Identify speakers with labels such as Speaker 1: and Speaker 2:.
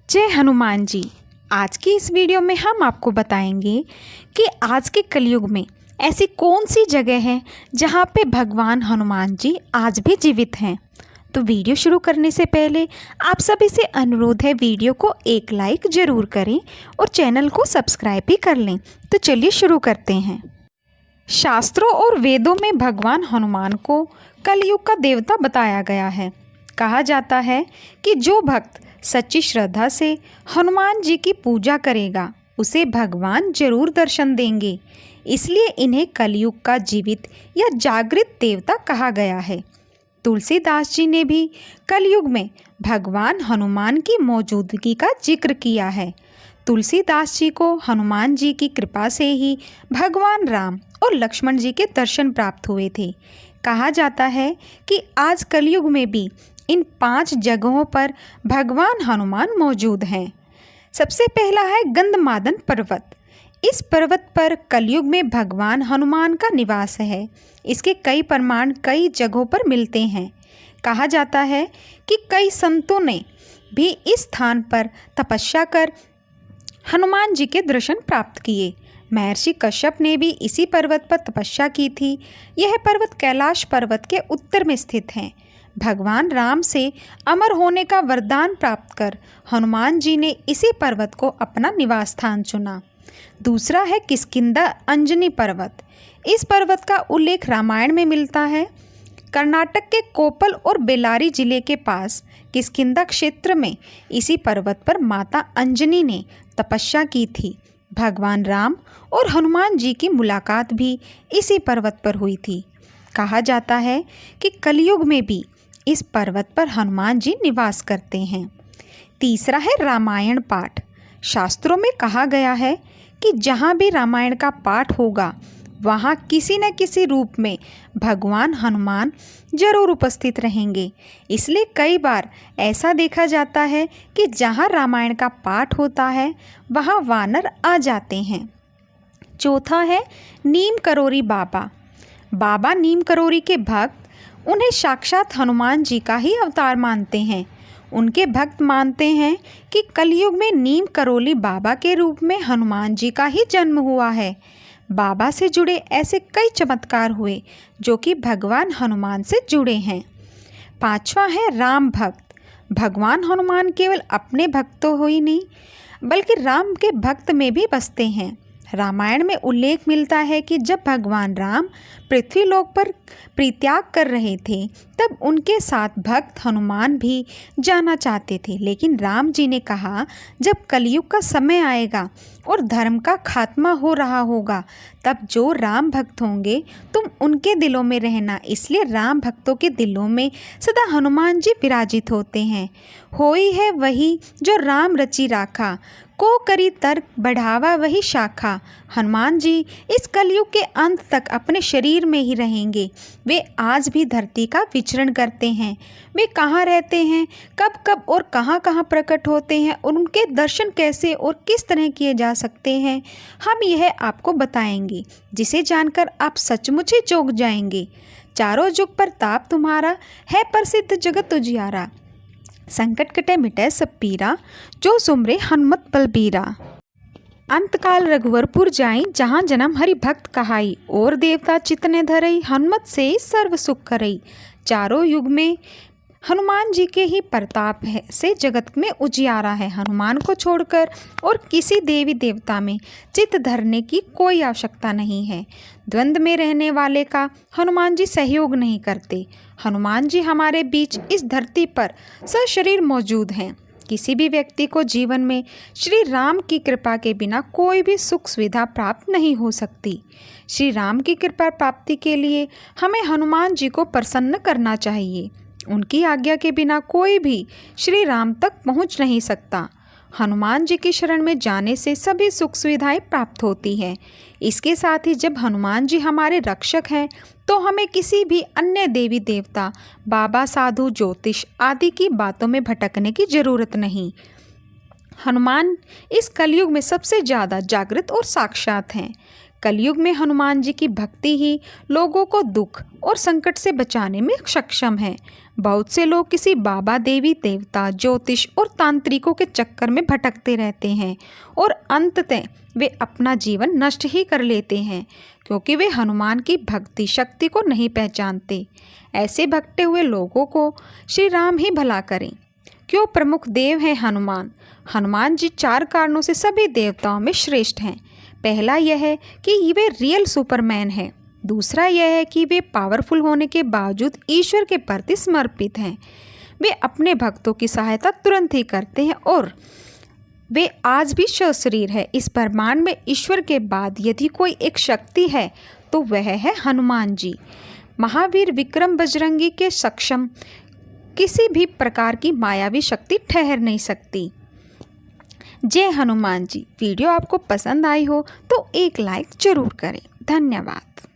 Speaker 1: जय हनुमान जी। आज की इस वीडियो में हम आपको बताएंगे कि आज के कलयुग में ऐसी कौन सी जगह है जहाँ पे भगवान हनुमान जी आज भी जीवित हैं। तो वीडियो शुरू करने से पहले आप सभी से अनुरोध है, वीडियो को एक लाइक ज़रूर करें और चैनल को सब्सक्राइब भी कर लें। तो चलिए शुरू करते हैं। शास्त्रों और वेदों में भगवान हनुमान को कलयुग का देवता बताया गया है। कहा जाता है कि जो भक्त सच्ची श्रद्धा से हनुमान जी की पूजा करेगा उसे भगवान जरूर दर्शन देंगे। इसलिए इन्हें कलयुग का जीवित या जागृत देवता कहा गया है। तुलसीदास जी ने भी कलयुग में भगवान हनुमान की मौजूदगी का जिक्र किया है। तुलसीदास जी को हनुमान जी की कृपा से ही भगवान राम और लक्ष्मण जी के दर्शन प्राप्त हुए थे। कहा जाता है कि आज कलयुग में भी इन 5 जगहों पर भगवान हनुमान मौजूद हैं। सबसे पहला है गंधमादन पर्वत। इस पर्वत पर कलयुग में भगवान हनुमान का निवास है। इसके कई प्रमाण कई जगहों पर मिलते हैं। कहा जाता है कि कई संतों ने भी इस स्थान पर तपस्या कर हनुमान जी के दर्शन प्राप्त किए। महर्षि कश्यप ने भी इसी पर्वत पर तपस्या की थी। यह पर्वत कैलाश पर्वत के उत्तर में स्थित है। भगवान राम से अमर होने का वरदान प्राप्त कर हनुमान जी ने इसी पर्वत को अपना निवास स्थान चुना। दूसरा है किष्किंधा अंजनी पर्वत। इस पर्वत का उल्लेख रामायण में मिलता है। कर्नाटक के कोप्पल और बेल्लारी जिले के पास किष्किंधा क्षेत्र में इसी पर्वत पर माता अंजनी ने तपस्या की थी। भगवान राम और हनुमान जी की मुलाकात भी इसी पर्वत पर हुई थी। कहा जाता है कि कलयुग में भी इस पर्वत पर हनुमान जी निवास करते हैं। तीसरा है रामायण पाठ। शास्त्रों में कहा गया है कि जहाँ भी रामायण का पाठ होगा वहाँ किसी न किसी रूप में भगवान हनुमान जरूर उपस्थित रहेंगे। इसलिए कई बार ऐसा देखा जाता है कि जहाँ रामायण का पाठ होता है वहाँ वानर आ जाते हैं। चौथा है नीम करोरी बाबा। बाबा नीम करोरी के भक्त उन्हें साक्षात हनुमान जी का ही अवतार मानते हैं। उनके भक्त मानते हैं कि कलयुग में नीम करोली बाबा के रूप में हनुमान जी का ही जन्म हुआ है। बाबा से जुड़े ऐसे कई चमत्कार हुए जो कि भगवान हनुमान से जुड़े हैं। पांचवा है राम भक्त। भगवान हनुमान केवल अपने भक्त तो ही नहीं बल्कि राम के भक्त में भी बसते हैं। रामायण में उल्लेख मिलता है कि जब भगवान राम पृथ्वीलोक पर परित्याग कर रहे थे तब उनके साथ भक्त हनुमान भी जाना चाहते थे, लेकिन राम जी ने कहा जब कलयुग का समय आएगा और धर्म का खात्मा हो रहा होगा तब जो राम भक्त होंगे तुम उनके दिलों में रहना। इसलिए राम भक्तों के दिलों में सदा हनुमान जी विराजित होते हैं। होई है वही जो राम रचि राखा, को करी तर्क बढ़ावा वही शाखा। हनुमान जी इस कलयुग के अंत तक अपने शरीर में ही रहेंगे। वे आज भी धरती का विचरण करते हैं। वे कहाँ रहते हैं, कब कब और कहाँ कहाँ प्रकट होते हैं और उनके दर्शन कैसे और किस तरह किए जा सकते हैं, हम यह आपको बताएंगे, जिसे जानकर आप सचमुच ही चौंक जाएंगे। चारों जुग पर ताप तुम्हारा है प्रसिद्ध जगत उजियारा। संकट कटे मिटे सब पीरा, जो सुमरे हनुमत बलबीरा। अंतकाल रघुवरपुर जाई, जहाँ जन्म हरि भक्त कहाई। और देवता चितने धरई, हनुमत से सर्व सुख करई। चारों युग में हनुमान जी के ही प्रताप है से जगत में उजियारा है। हनुमान को छोड़कर और किसी देवी देवता में चित्त धरने की कोई आवश्यकता नहीं है। द्वंद्व में रहने वाले का हनुमान जी सहयोग नहीं करते। हनुमान जी हमारे बीच इस धरती पर सशरीर मौजूद हैं। किसी भी व्यक्ति को जीवन में श्री राम की कृपा के बिना कोई भी सुख सुविधा प्राप्त नहीं हो सकती। श्री राम की कृपा प्राप्ति के लिए हमें हनुमान जी को प्रसन्न करना चाहिए। उनकी आज्ञा के बिना कोई भी श्री राम तक पहुंच नहीं सकता। हनुमान जी की शरण में जाने से सभी सुख सुविधाएं प्राप्त होती हैं। इसके साथ ही जब हनुमान जी हमारे रक्षक हैं तो हमें किसी भी अन्य देवी देवता, बाबा, साधु, ज्योतिष आदि की बातों में भटकने की जरूरत नहीं। हनुमान इस कलयुग में सबसे ज़्यादा जागृत और साक्षात हैं। कलयुग में हनुमान जी की भक्ति ही लोगों को दुख और संकट से बचाने में सक्षम है। बहुत से लोग किसी बाबा, देवी देवता, ज्योतिष और तांत्रिकों के चक्कर में भटकते रहते हैं और अंततः वे अपना जीवन नष्ट ही कर लेते हैं, क्योंकि वे हनुमान की भक्ति शक्ति को नहीं पहचानते। ऐसे भटके हुए लोगों को श्री राम ही भला करें। क्यों प्रमुख देव हैं हनुमान? हनुमान जी 4 कारणों से सभी देवताओं में श्रेष्ठ हैं। पहला यह है कि वे रियल सुपरमैन हैं। दूसरा यह है कि वे पावरफुल होने के बावजूद ईश्वर के प्रति समर्पित हैं। वे अपने भक्तों की सहायता तुरंत ही करते हैं और वे आज भी सशरीर है। इस ब्रह्मांड में ईश्वर के बाद यदि कोई एक शक्ति है तो वह है हनुमान जी। महावीर विक्रम बजरंगी के सक्षम किसी भी प्रकार की मायावी शक्ति ठहर नहीं सकती। जय हनुमान जी। वीडियो आपको पसंद आई हो तो एक लाइक जरूर करें। धन्यवाद।